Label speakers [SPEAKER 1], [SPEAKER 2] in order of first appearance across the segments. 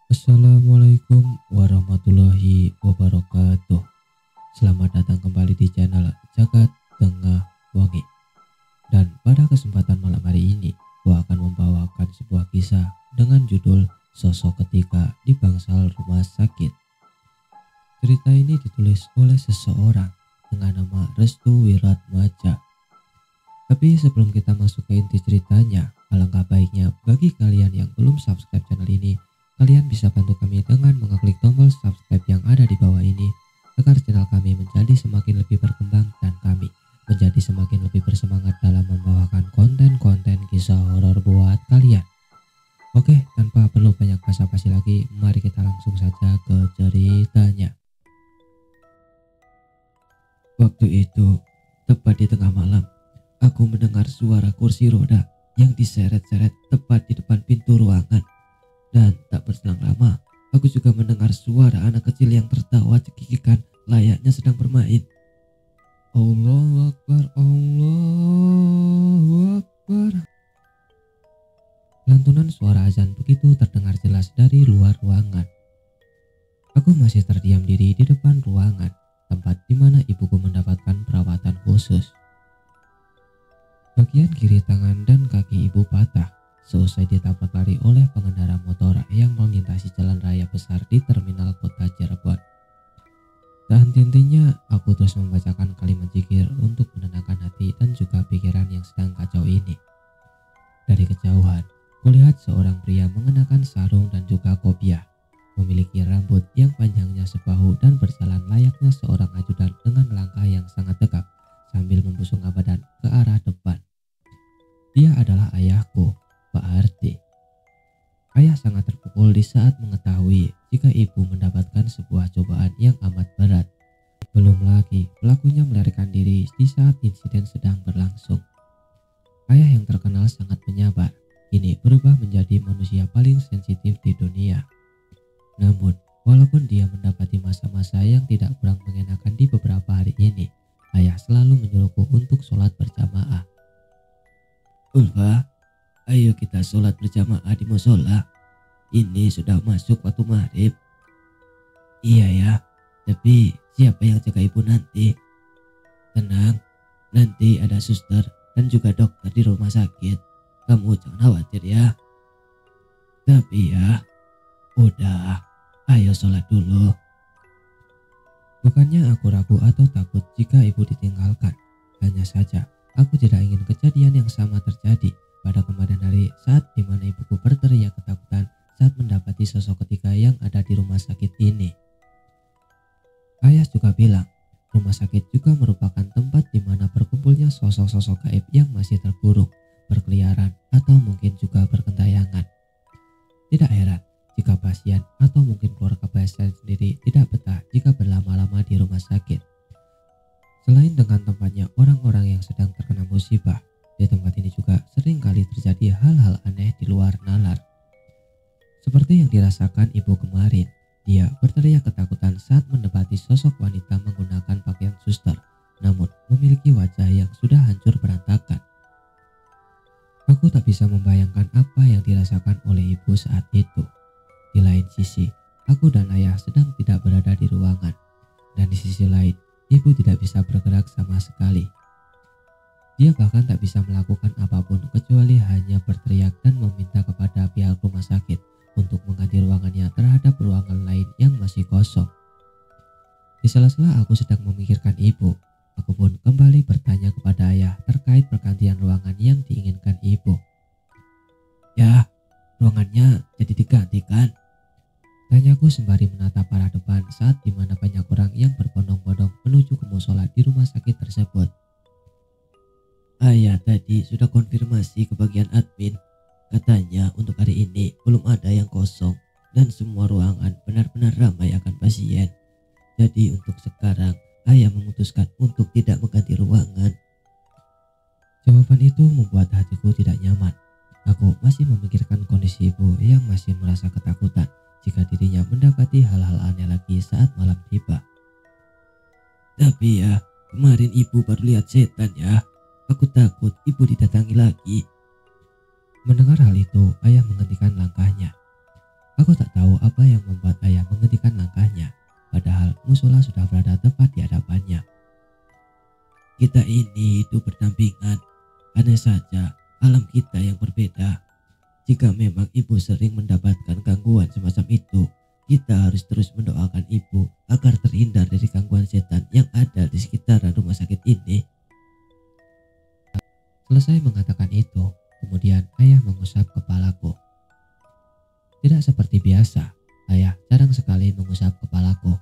[SPEAKER 1] Assalamualaikum warahmatullahi wabarakatuh. Selamat datang kembali di channel Jagat Tengah Wangi. Dan pada kesempatan malam hari ini, gua akan membawakan sebuah kisah dengan judul Sosok Ketika di Bangsal Rumah Sakit. Cerita ini ditulis oleh seseorang dengan nama Restu Wiratmaja. Tapi sebelum kita masuk ke inti ceritanya, alangkah baiknya bagi kalian yang belum subscribe channel ini, kalian bisa bantu kami dengan mengeklik tombol subscribe yang ada di bawah ini agar channel kami menjadi semakin lebih berkembang dan kami menjadi semakin lebih bersemangat dalam membawakan konten-konten kisah horor buat kalian. Oke, tanpa perlu banyak basa-basi lagi, mari kita langsung saja ke ceritanya. Waktu itu, tepat di tengah malam, aku mendengar suara kursi roda yang diseret-seret tepat di depan pintu ruangan. Dan tak berselang lama, aku juga mendengar suara anak kecil yang tertawa cekikikan layaknya sedang bermain. Allahu Akbar, Allahu Akbar. Lantunan suara azan begitu terdengar jelas dari luar ruangan. Aku masih terdiam diri di depan ruangan, tempat di mana ibuku mendapatkan perawatan khusus. Bagian kiri tangan dan kaki ibu patah seusai ditabrak lari oleh pengendara motor yang melintasi jalan raya besar di terminal kota Cirebon. Tak henti-hentinya aku terus membacakan kalimat zikir untuk menenangkan hati dan juga pikiran yang sedang kacau ini. Dari kejauhan, kulihat seorang pria mengenakan sarung dan juga kopiah, memiliki rambut yang panjangnya sebahu dan berjalan layaknya seorang ajudan dengan langkah yang sangat tegap sambil membusungkan badan ke arah depan. Dia adalah ayahku, Pak Arti. Ayah sangat terpukul di saat mengetahui jika ibu mendapatkan sebuah cobaan yang amat berat. Belum lagi pelakunya melarikan diri di saat insiden sedang berlangsung. Ayah yang terkenal sangat penyabar, kini berubah menjadi manusia paling sensitif di dunia. Namun, walaupun dia mendapati masa-masa yang tidak kurang mengenakan di beberapa hari ini, ayah selalu menyuruhku untuk sholat berjamaah. Ulfa, ayo kita sholat berjamaah di musola. Ini sudah masuk waktu maghrib. Iya ya, tapi siapa yang jaga ibu nanti? Tenang, nanti ada suster dan juga dokter di rumah sakit. Kamu jangan khawatir ya. Tapi ya, udah, ayo sholat dulu. Bukannya aku ragu atau takut jika ibu ditinggalkan. Hanya saja, aku tidak ingin kejadian yang sama terjadi pada kemarin hari saat dimana ibuku berteriak ketakutan saat mendapati sosok ketiga yang ada di rumah sakit ini. Ayah juga bilang, rumah sakit juga merupakan tempat di mana berkumpulnya sosok-sosok gaib yang masih terkurung, berkeliaran, atau mungkin juga bergentayangan. Tidak heran jika pasien atau mungkin keluarga pasien sendiri tidak betah jika berlama-lama di rumah sakit. Selain dengan tempatnya orang-orang yang sedang terkena musibah, di tempat ini juga sering kali terjadi hal-hal aneh di luar nalar. Seperti yang dirasakan ibu kemarin, dia berteriak ketakutan saat mendapati sosok wanita menggunakan pakaian suster, namun memiliki wajah yang sudah hancur berantakan. Aku tak bisa membayangkan apa yang dirasakan oleh ibu saat itu. Di lain sisi, aku dan ayah sedang tidak berada di ruangan, dan di sisi lain, ibu tidak bisa bergerak sama sekali. Dia bahkan tak bisa melakukan apapun kecuali hanya berteriak dan meminta kepada pihak rumah sakit untuk mengganti ruangannya terhadap ruangan lain yang masih kosong. Di sela-sela aku sedang memikirkan ibu, aku pun kembali bertanya kepada ayah terkait pergantian ruangan yang diinginkan ibu. Ya, ruangannya jadi digantikan. Tanyaku sembari menatap arah depan saat dimana banyak orang yang berbondong-bondong menuju ke musola di rumah sakit tersebut. Ayah tadi sudah konfirmasi ke bagian admin. Katanya untuk hari ini belum ada yang kosong dan semua ruangan benar-benar ramai akan pasien. Jadi untuk sekarang ayah memutuskan untuk tidak mengganti ruangan. Jawaban itu membuat hatiku tidak nyaman. Aku masih memikirkan kondisi ibu yang masih merasa ketakutan jika dirinya mendapati hal-hal aneh lagi saat malam tiba. Tapi ya, kemarin ibu baru lihat setan ya. Aku takut ibu didatangi lagi. Mendengar hal itu, ayah menghentikan langkahnya. Aku tak tahu apa yang membuat ayah menghentikan langkahnya, padahal musola sudah berada tepat di hadapannya. Kita ini hidup berdampingan, hanya saja alam kita yang berbeda. Jika memang ibu sering mendapatkan gangguan semacam itu, kita harus terus mendoakan ibu agar terhindar dari gangguan setan yang ada di sekitaran rumah sakit ini. Selesai mengatakan itu, kemudian ayah mengusap kepalaku. Tidak seperti biasa, ayah jarang sekali mengusap kepalaku.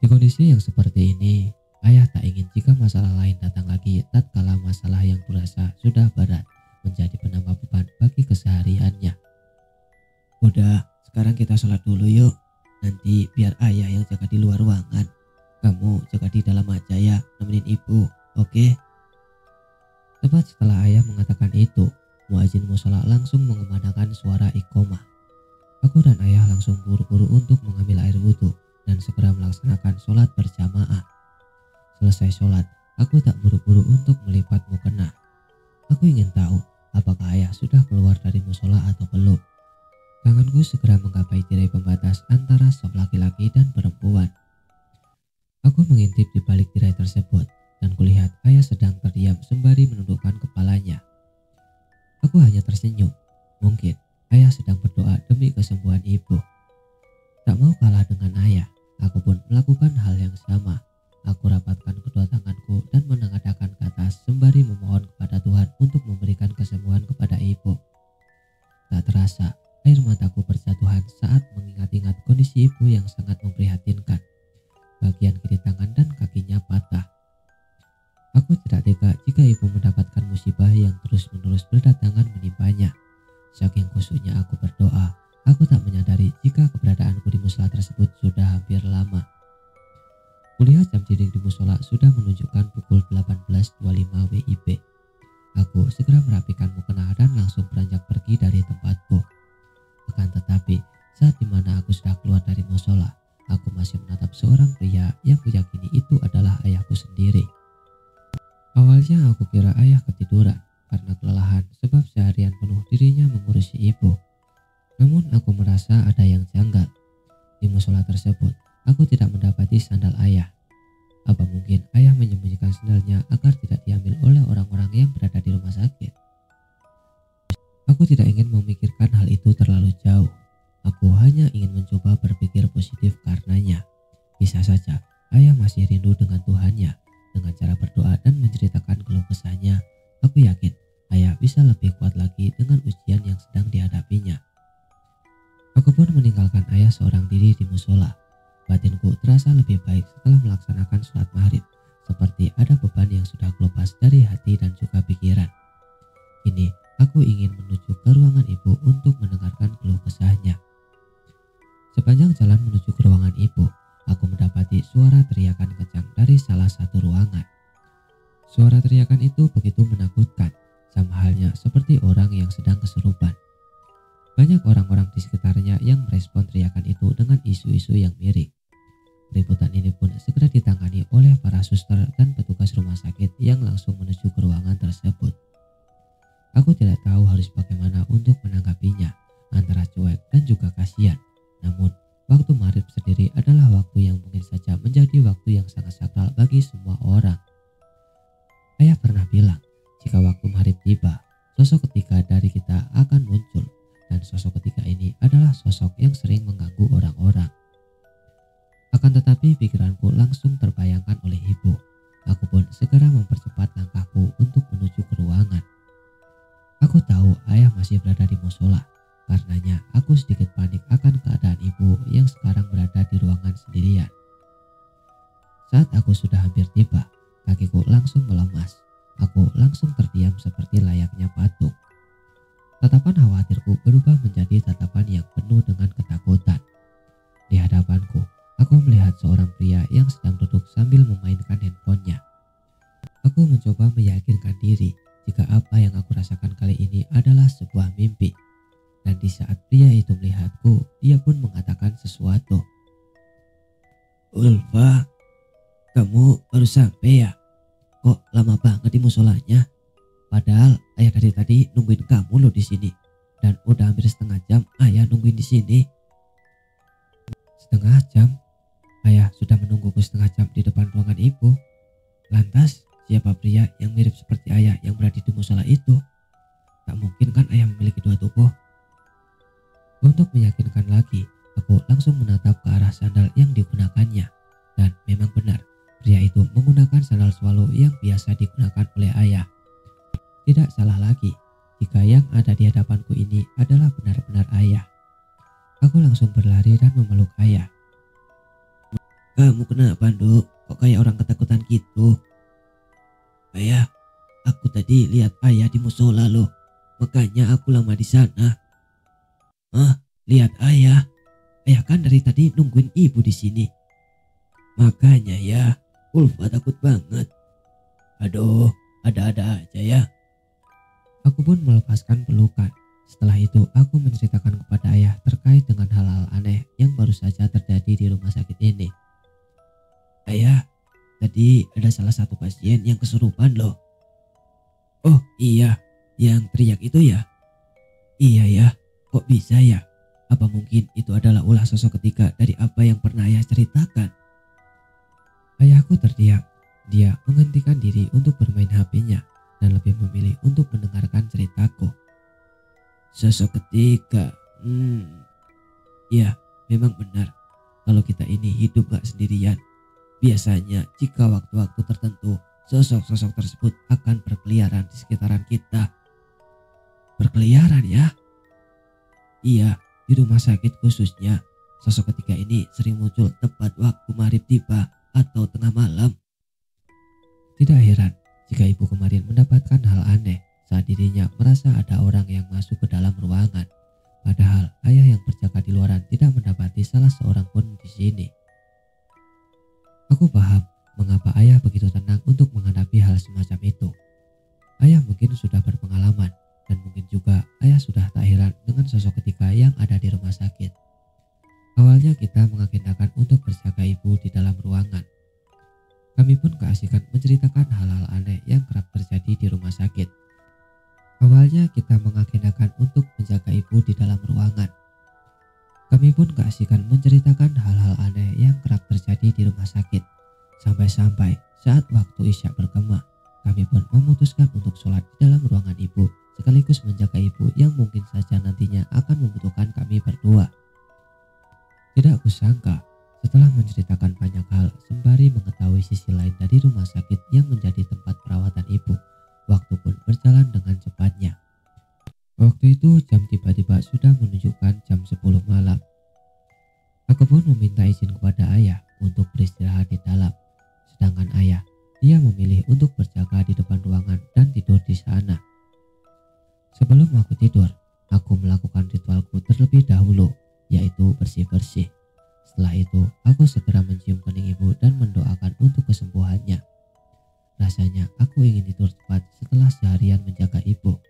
[SPEAKER 1] Di kondisi yang seperti ini, ayah tak ingin jika masalah lain datang lagi tatkala masalah yang kurasa sudah berat menjadi penambah beban bagi kesehariannya. Udah, sekarang kita sholat dulu yuk. Nanti biar ayah yang jaga di luar ruangan. Kamu jaga di dalam aja ya, nemenin ibu, oke? Tepat setelah ayah mengatakan itu, muazin musola langsung mengumandangkan suara iqomah. Aku dan ayah langsung buru-buru untuk mengambil air wudhu dan segera melaksanakan sholat berjamaah. Selesai sholat, aku tak buru-buru untuk melipat mukena. Aku ingin tahu apakah ayah sudah keluar dari musola atau belum. Tanganku segera menggapai tirai pembatas antara saf laki-laki dan perempuan. Aku mengintip di balik tirai tersebut dan kulihat ayah sedang terdiam sembari menundukkan kepalanya. Aku hanya tersenyum. Mungkin ayah sedang berdoa demi kesembuhan ibu. Tak mau kalah dengan ayah, aku pun melakukan hal yang sama. Aku rapatkan kedua tanganku dan menengadahkan ke atas sembari memohon kepada Tuhan untuk memberikan kesembuhan kepada ibu. Tak terasa, air mataku berjatuhan saat mengingat-ingat kondisi ibu yang sangat memprihatinkan. Bagian kiri tangan dan kakinya patah. Aku tidak tega jika ibu mendapatkan musibah yang terus-menerus berdatangan menimpanya. Saking khusyuknya aku berdoa, aku tak menyadari jika keberadaanku di musola tersebut sudah hampir lama. Kulihat jam dinding di musola sudah menunjukkan pukul 18.25 WIB. Aku segera merapikan mukena dan langsung beranjak pergi dari tempatku. Akan tetapi, saat dimana aku sudah keluar dari musola, aku masih menatap seorang pria yang kuyakini itu adalah ayahku sendiri. Awalnya aku kira ayah ketiduran karena kelelahan sebab seharian penuh dirinya mengurusi ibu. Namun aku merasa ada yang janggal. Di musola tersebut, aku tidak mendapati sandal ayah. Apa mungkin ayah menyembunyikan sandalnya agar tidak diambil oleh orang-orang yang berada di rumah sakit? Aku tidak ingin memikirkan hal itu terlalu jauh. Aku hanya ingin mencoba berpikir positif karenanya. Bisa saja ayah masih rindu dengan Tuhannya. Dengan cara berdoa dan menceritakan keluh kesahnya, aku yakin ayah bisa lebih kuat lagi dengan ujian yang sedang dihadapinya. Aku pun meninggalkan ayah seorang diri di musola. Batinku terasa lebih baik setelah melaksanakan sholat maghrib, seperti ada beban yang sudah lepas dari hati dan juga pikiran. Kini aku ingin menuju ke ruangan ibu untuk mendengarkan keluh kesahnya. Sepanjang jalan menuju ke ruangan ibu, aku mendapati suara teriakan kencang dari salah satu ruangan. Suara teriakan itu begitu menakutkan, sama halnya seperti orang yang sedang kesurupan. Banyak orang-orang di sekitarnya yang merespon teriakan itu dengan isu-isu yang mirip. Keributan ini pun segera ditangani oleh para suster dan petugas rumah sakit yang langsung menuju ke ruangan tersebut. Aku tidak tahu harus bagaimana untuk menanggapinya, antara cuek dan juga kasihan. Namun, waktu maghrib sendiri adalah waktu yang mungkin saja menjadi waktu yang sangat sakral bagi semua orang. Ayah pernah bilang, jika waktu maghrib tiba, sosok ketiga dari kita akan muncul. Dan sosok ketiga ini adalah sosok yang sering mengganggu orang-orang. Akan tetapi pikiranku langsung terbayangkan oleh ibu. Aku pun segera mempercepat langkahku untuk menuju ke ruangan. Aku tahu ayah masih berada di musola. Karenanya aku sedikit panik akan keadaan ibu yang sekarang berada di ruangan sendirian. Saat aku sudah hampir tiba, kakiku langsung melemas. Aku langsung terdiam seperti layaknya patung. Tatapan khawatirku berubah menjadi tatapan yang penuh dengan ketakutan. Di hadapanku, aku melihat seorang pria yang sedang duduk sambil memainkan handphonenya. Aku mencoba meyakinkan diri jika apa yang aku rasakan kali ini adalah sebuah mimpi. Dan di saat pria itu melihatku, dia pun mengatakan sesuatu. Ulfa, kamu baru sampai ya? Kok lama banget di musolanya? Padahal ayah dari tadi nungguin kamu loh di sini. dan udah hampir setengah jam ayah nungguin di sini. Setengah jam? Ayah sudah menungguku setengah jam di depan ruangan ibu. Lantas, siapa pria yang mirip seperti ayah yang berada di musola itu? Tak mungkin kan ayah memiliki dua tubuh? Untuk meyakinkan lagi, aku langsung menatap ke arah sandal yang digunakannya. Dan memang benar, pria itu menggunakan sandal swallow yang biasa digunakan oleh ayah. Tidak salah lagi, jika yang ada di hadapanku ini adalah benar-benar ayah. Aku langsung berlari dan memeluk ayah. Kamu kenapa, Nduk? Kok kayak orang ketakutan gitu? Ayah, aku tadi lihat ayah di musola loh. Makanya aku lama di sana. Hah? Lihat ayah? Ayah kan dari tadi nungguin ibu di sini. Makanya ya, Ulfa takut banget. Aduh, ada-ada aja ya. Aku pun melepaskan pelukan. Setelah itu aku menceritakan kepada ayah terkait dengan hal-hal aneh yang baru saja terjadi di rumah sakit ini. Ayah, tadi ada salah satu pasien yang kesurupan loh. Oh iya, yang teriak itu ya? Iya ya, kok bisa ya? Apa mungkin itu adalah ulah sosok ketiga dari apa yang pernah ayah ceritakan? Ayahku terdiam. Dia menghentikan diri untuk bermain HP-nya dan lebih memilih untuk mendengarkan ceritaku. Sosok ketiga, ya memang benar. Kalau kita ini hidup gak sendirian. Biasanya jika waktu-waktu tertentu sosok-sosok tersebut akan berkeliaran di sekitaran kita. Berkeliaran ya? Iya, di rumah sakit khususnya. Sosok ketiga ini sering muncul tepat waktu maghrib tiba atau tengah malam. Tidak heran jika ibu kemarin mendapatkan hal aneh saat dirinya merasa ada orang yang masuk ke dalam ruangan. Padahal ayah yang berjaga di luaran tidak mendapati salah seorang pun di sini. Aku paham mengapa ayah begitu tenang untuk menghadapi hal semacam itu. Ayah mungkin sudah berpengalaman dan mungkin juga ayah sudah tak heran dengan sosok ketiga yang ada di rumah sakit. Awalnya kita mengagendakan untuk berjaga ibu di dalam ruangan. Kami pun keasikan menceritakan hal-hal aneh yang kerap terjadi di rumah sakit. Awalnya kita mengagendakan untuk menjaga ibu di dalam ruangan. Kami pun keasikan menceritakan hal-hal aneh yang kerap terjadi di rumah sakit. Sampai-sampai saat waktu isya bergema, kami pun memutuskan untuk sholat di dalam ruangan ibu, sekaligus menjaga ibu yang mungkin saja nantinya akan membutuhkan kami berdua. Tidak kusangka, setelah menceritakan banyak hal sembari mengetahui sisi lain dari rumah sakit yang menjadi tempat perawatan ibu, waktu pun berjalan dengan cepatnya. Waktu itu jam tiba-tiba sudah menunjukkan jam 10 malam. Aku pun meminta izin kepada ayah untuk beristirahat di dalam. Sedangkan ayah, dia memilih untuk berjaga di depan ruangan dan tidur di sana. Sebelum aku tidur, aku melakukan ritualku terlebih dahulu, yaitu bersih-bersih. Setelah itu, aku segera mencium kening ibu dan mendoakan untuk kesembuhannya. Rasanya aku ingin tidur cepat setelah seharian menjaga ibu.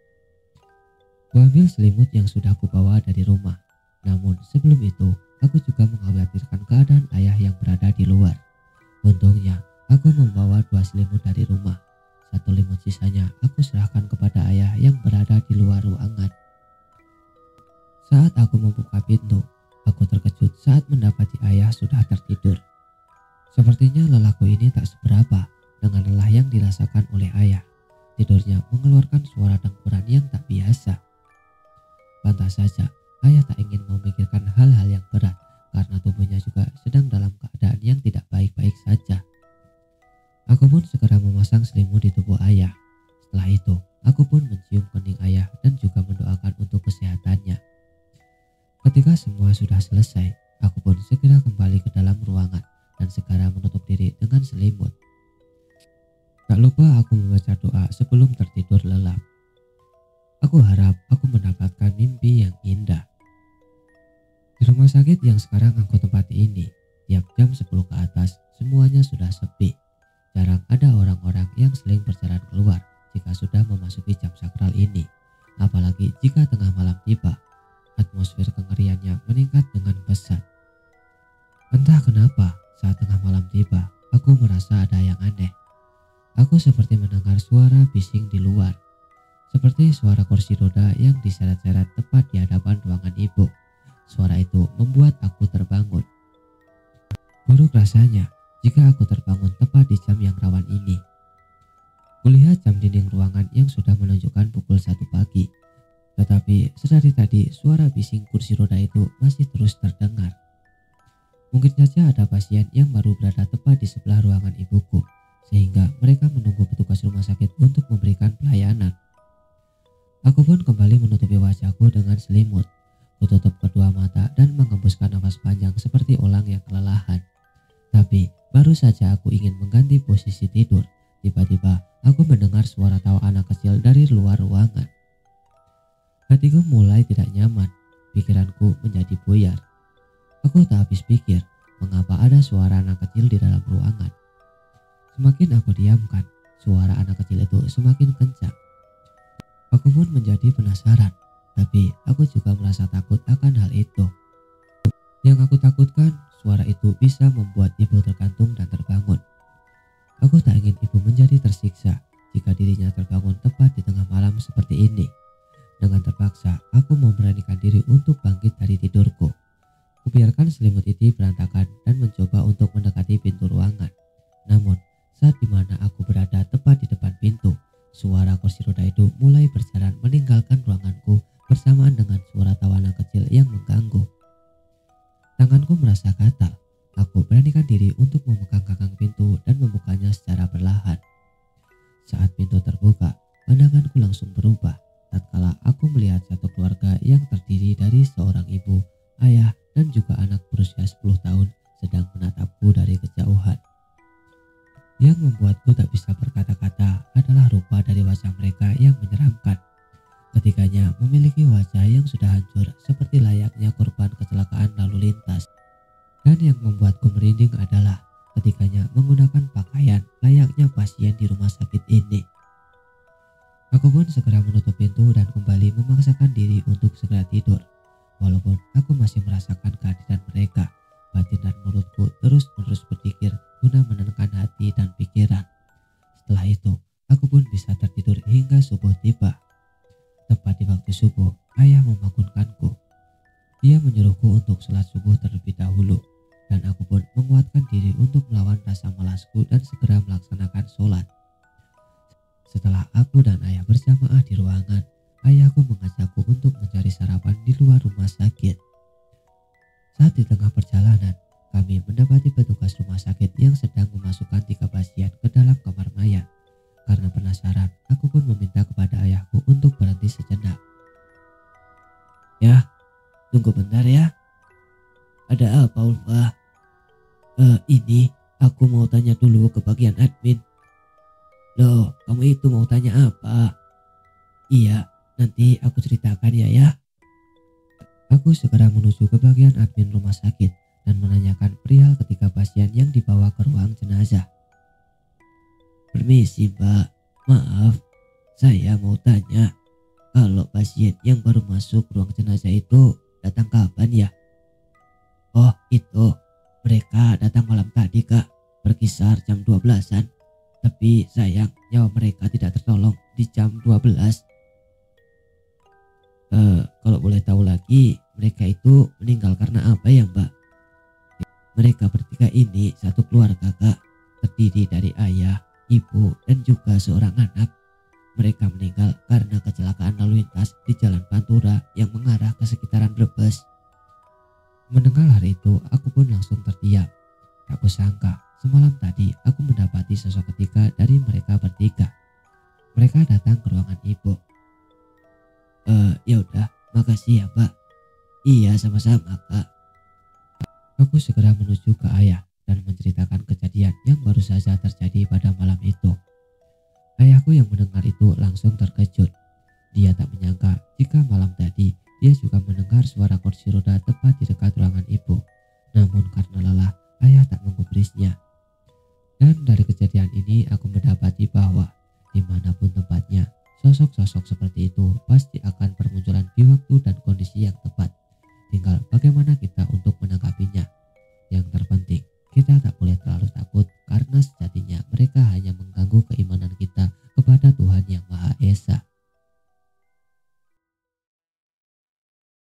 [SPEAKER 1] Kuambil selimut yang sudah kubawa dari rumah. Namun sebelum itu, aku juga mengkhawatirkan keadaan ayah yang berada di luar. Untungnya, aku membawa 2 selimut dari rumah. 1 selimut sisanya aku serahkan kepada ayah yang berada di luar ruangan. Saat aku membuka pintu, aku terkejut saat mendapati ayah sudah tertidur. Sepertinya lelahku ini tak seberapa dengan lelah yang dirasakan oleh ayah. Tidurnya mengeluarkan suara dengkuran yang tak biasa. Pantas saja ayah tak ingin memikirkan hal-hal yang berat karena tubuhnya juga sedang dalam keadaan yang tidak baik-baik saja. Aku pun segera memasang selimut di tubuh ayah. Setelah itu, aku pun mencium kening ayah dan juga mendoakan untuk kesehatannya. Ketika semua sudah selesai, aku pun segera kembali ke dalam ruangan dan segera menutup diri dengan selimut. Tak lupa aku membaca doa sebelum tertidur lelap. Aku harap aku mendapatkan mimpi yang indah. Di rumah sakit yang sekarang aku tempati ini, tiap jam 10 ke atas semuanya sudah sepi. Jarang ada orang-orang yang sering berjalan keluar jika sudah memasuki jam sakral ini. Apalagi jika tengah malam tiba, atmosfer kengeriannya meningkat dengan pesat. Entah kenapa saat tengah malam tiba, aku merasa ada yang aneh. Aku seperti mendengar suara bising di luar. seperti suara kursi roda yang diseret-seret tepat di hadapan ruangan ibu. Suara itu membuat aku terbangun. Buruk rasanya jika aku terbangun tepat di jam yang rawan ini. Kulihat jam dinding ruangan yang sudah menunjukkan pukul 1 pagi. Tetapi sedari tadi suara bising kursi roda itu masih terus terdengar. Mungkin saja ada pasien yang baru berada tepat di sebelah ruangan ibuku, sehingga mereka menunggu petugas rumah sakit untuk memberikan pelayanan. Aku pun kembali menutupi wajahku dengan selimut. Kututup kedua mata dan mengembuskan nafas panjang seperti orang yang kelelahan. Tapi baru saja aku ingin mengganti posisi tidur, tiba-tiba aku mendengar suara tawa anak kecil dari luar ruangan. Hatiku mulai tidak nyaman, pikiranku menjadi buyar. Aku tak habis pikir mengapa ada suara anak kecil di dalam ruangan. Semakin aku diamkan, suara anak kecil itu semakin kencang. Aku pun menjadi penasaran, tapi aku juga merasa takut akan hal itu. Yang aku takutkan, suara itu bisa membuat ibu tergantung dan terbangun. Aku tak ingin ibu menjadi tersiksa jika dirinya terbangun tepat di tengah malam seperti ini. Dengan terpaksa, aku memberanikan diri untuk bangkit dari tidurku. Kubiarkan selimut itu berantakan dan mencoba untuk mendekati pintu ruangan. Namun, saat dimana aku berada tepat di depan pintu, suara kursi roda itu mulai berjalan meninggalkan ruanganku bersamaan dengan suara tawa anak kecil yang mengganggu. Tanganku merasa gatal. Aku beranikan diri untuk memegang gagang pintu dan membukanya secara perlahan. Saat pintu terbuka, pandanganku langsung berubah. Tatkala aku melihat satu keluarga yang terdiri dari seorang ibu, ayah, dan juga anak berusia 10 tahun sedang menatapku dari kejauhan. Yang membuatku tak bisa berkata-kata adalah rupa dari wajah mereka yang menyeramkan. Ketiganya memiliki wajah yang sudah hancur seperti layaknya korban kecelakaan lalu lintas. Dan yang membuatku merinding adalah ketiganya menggunakan pakaian layaknya pasien di rumah sakit ini. Aku pun segera menutup pintu dan kembali memaksakan diri untuk segera tidur. Walaupun aku masih merasakan kehadiran mereka, batin dan mulutku terus-menerus berpikir guna menenangkan hati dan pikiran. Setelah itu, aku pun bisa tertidur hingga subuh tiba. Tepat di waktu subuh, ayah membangunkanku. Dia menyuruhku untuk sholat subuh terlebih dahulu, dan aku pun menguatkan diri untuk melawan rasa malasku dan segera melaksanakan sholat. Setelah aku dan ayah berjamaah di ruangan, ayahku mengajakku untuk mencari sarapan di luar rumah sakit. Saat di tengah perjalanan, kami mendapati petugas rumah sakit yang sedang memasukkan 3 pasien ke dalam kamar mayat. Karena penasaran, aku pun meminta kepada ayahku untuk berhenti sejenak. "Ya, tunggu bentar ya. Ada apa, Ulfa?" Ini aku mau tanya dulu ke bagian admin." "Loh, kamu itu mau tanya apa?" "Iya, nanti aku ceritakan ya." Aku segera menuju ke bagian admin rumah sakit dan menanyakan perihal ketiga pasien yang dibawa ke ruang jenazah. "Permisi Mbak, maaf, saya mau tanya, kalau pasien yang baru masuk ruang jenazah itu datang kapan ya?" "Oh itu, mereka datang malam tadi Kak, berkisar jam 12-an. Tapi sayang nyawa mereka tidak tertolong di jam 12. Kalau boleh tahu lagi, mereka itu meninggal karena apa ya Mbak?" "Mereka bertiga ini satu keluarga Kak, terdiri dari ayah, ibu, dan juga seorang anak. Mereka meninggal karena kecelakaan lalu lintas di Jalan Pantura yang mengarah ke sekitaran Brebes." Mendengar hal itu, aku pun langsung terdiam. Tak kusangka, semalam tadi aku mendapati sosok ketiga dari mereka bertiga. Mereka datang ke ruangan ibu. Ya udah, makasih ya Mbak." "Iya, sama-sama Kak." Aku segera menuju ke ayah dan menceritakan kejadian yang baru saja terjadi pada malam itu. Ayahku yang mendengar itu langsung terkejut. Dia tak menyangka jika malam tadi dia juga mendengar suara kursi roda tepat di dekat ruangan ibu. Namun karena lelah, ayah tak menggubrisnya. Dan dari kejadian ini aku mendapati bahwa dimanapun tempatnya, sosok-sosok seperti itu pasti akan bermunculan di waktu dan kondisi yang tepat. Tinggal bagaimana kita untuk